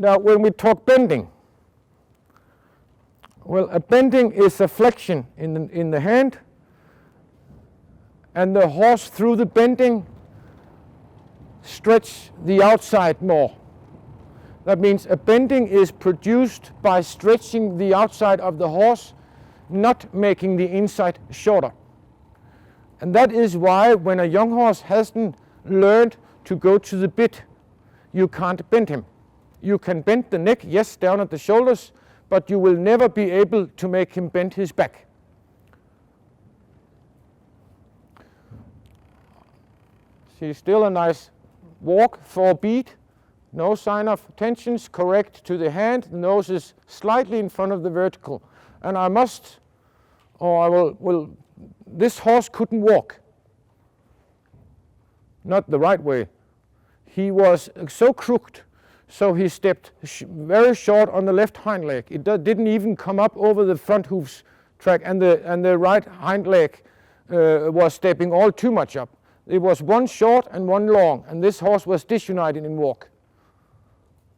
Now when we talk bending, well, a bending is a flexion in the hand, and the horse through the bending stretch the outside more. That means a bending is produced by stretching the outside of the horse, not making the inside shorter. And that is why when a young horse hasn't learned to go to the bit, you can't bend him. You can bend the neck, yes, down at the shoulders, but you will never be able to make him bend his back. See, still a nice walk, 4 beat, no sign of tensions, correct to the hand, the nose is slightly in front of the vertical. And I must, or I will, this horse couldn't walk. Not the right way. He was so crooked, so he stepped very short on the left hind leg. It didn't even come up over the front hoofs track, and the right hind leg was stepping all too much up. It was one short and one long, and this horse was disunited in walk.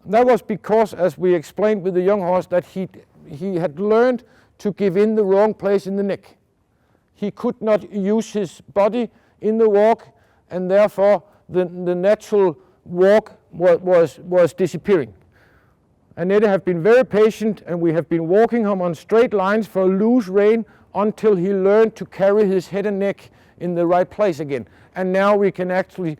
That was because, as we explained with the young horse, that he had learned to give in the wrong place in the neck. He could not use his body in the walk, and therefore the natural walk was disappearing. Annette have been very patient, and we have been walking him on straight lines for a loose rein until he learned to carry his head and neck in the right place again. And now we can actually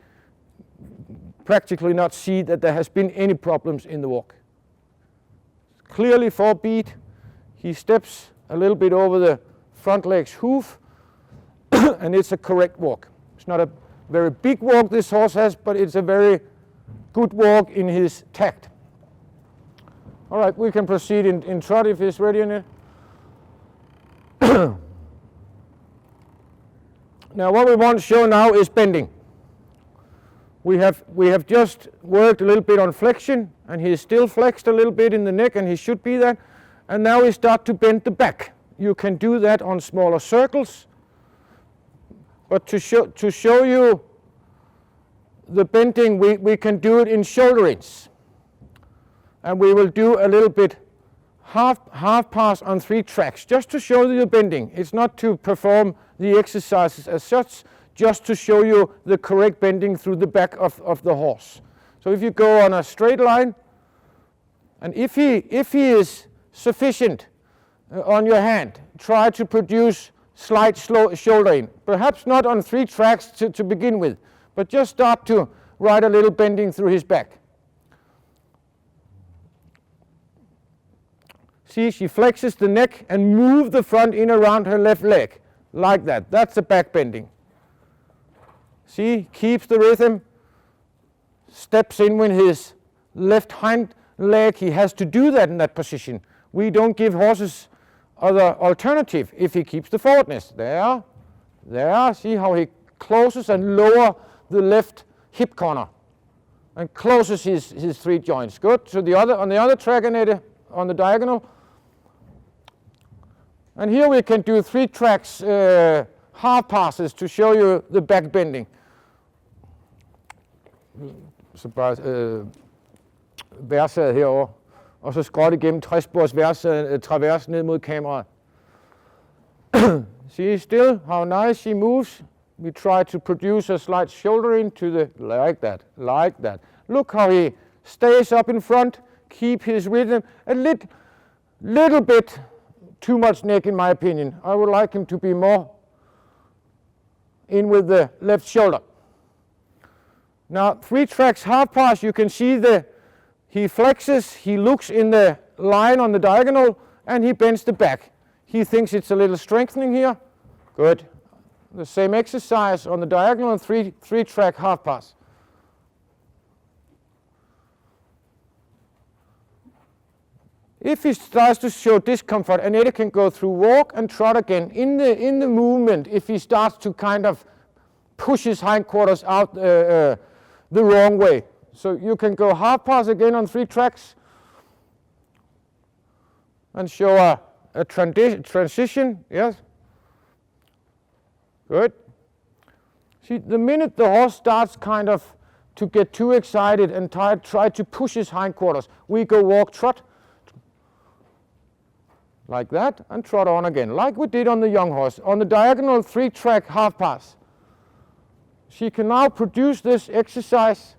practically not see that there has been any problems in the walk. Clearly 4 beat, he steps a little bit over the front leg's hoof, and it's a correct walk. It's not a very big walk this horse has, but it's a very good walk in his tact. All right, we can proceed in trot if he's ready in it. Now what we want to show now is bending. We have just worked a little bit on flexion, and he's still flexed a little bit in the neck, and he should be that. And now we start to bend the back. You can do that on smaller circles, but to show you the bending, we can do it in shoulderings. And we will do a little bit half pass on 3 tracks, just to show you the bending. It's not to perform the exercises as such, just to show you the correct bending through the back of the horse. So if you go on a straight line, and if he is sufficient on your hand, try to produce slight shouldering. Perhaps not on 3 tracks to begin with, but just start to ride a little bending through his back. See, she flexes the neck and moves the front in around her left leg, like that. That's the back bending. See, keeps the rhythm, steps in with his left hind leg. He has to do that in that position. We don't give horses other alternative if he keeps the forwardness. There, see how he closes and lower the left hip corner and closes his 3 joints. Good. So on the other track, Annette, on the diagonal. And here we can do 3 tracks, half passes to show you the back bending. Så bare værsad herover, og så skråt igennem 60-spors travers ned mod kameraet. See still how nice she moves. We try to produce a slight shouldering to the, like that. Look how he stays up in front, keep his rhythm. A little bit too much neck in my opinion. I would like him to be more in with the left shoulder. Now 3 tracks half pass, you can see he flexes, he looks in the line on the diagonal, and he bends the back. He thinks it's a little strengthening here. Good. The same exercise on the diagonal and 3 track half pass. If he starts to show discomfort, Annette can go through walk and trot again in the movement. If he starts to kind of push his hindquarters out the wrong way. So you can go half pass again on 3 tracks and show a transition. Yes. Good. See, the minute the horse starts kind of to get too excited and try to push his hindquarters. We go walk, trot, like that, and trot on again, like we did on the young horse. On the diagonal 3-track half pass, she can now produce this exercise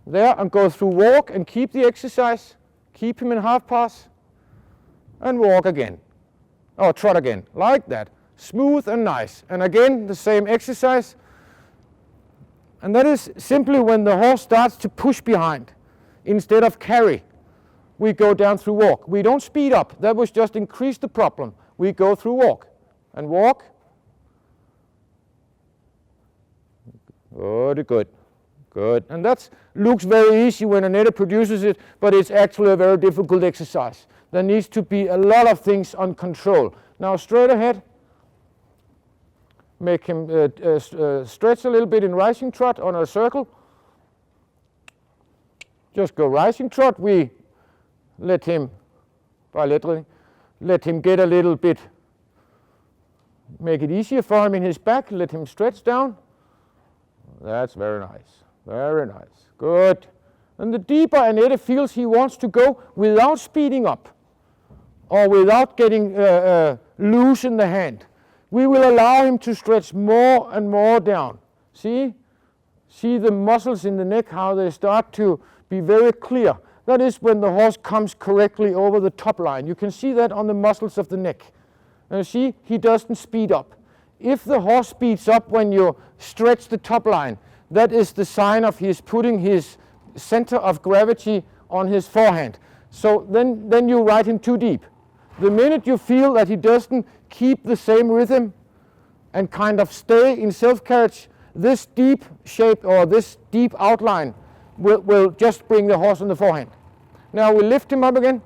there and go through walk and keep the exercise, keep him in half pass, and walk again, or trot again, like that, smooth and nice. And again, the same exercise. And that is simply when the horse starts to push behind instead of carry. We go down through walk. We don't speed up. That was just increase the problem. We go through walk and walk. Good, good, good. And that looks very easy when Annette produces it, but it's actually a very difficult exercise. There needs to be a lot of things on control. Now straight ahead. Make him stretch a little bit in rising trot on a circle. Just go rising trot. We let him, bilaterally, let him get a little bit, make it easier for him in his back, let him stretch down. That's very nice, very nice, good. And the deeper Annette feels he wants to go without speeding up or without getting loose in the hand, we will allow him to stretch more and more down. See the muscles in the neck, how they start to be very clear. That is when the horse comes correctly over the top line. You can see that on the muscles of the neck. And see, he doesn't speed up. If the horse speeds up when you stretch the top line, that is the sign of he's putting his center of gravity on his forehand. So then you ride him too deep. The minute you feel that he doesn't keep the same rhythm and kind of stay in self-carriage, this deep shape or this deep outline will just bring the horse on the forehand. Now we lift him up again.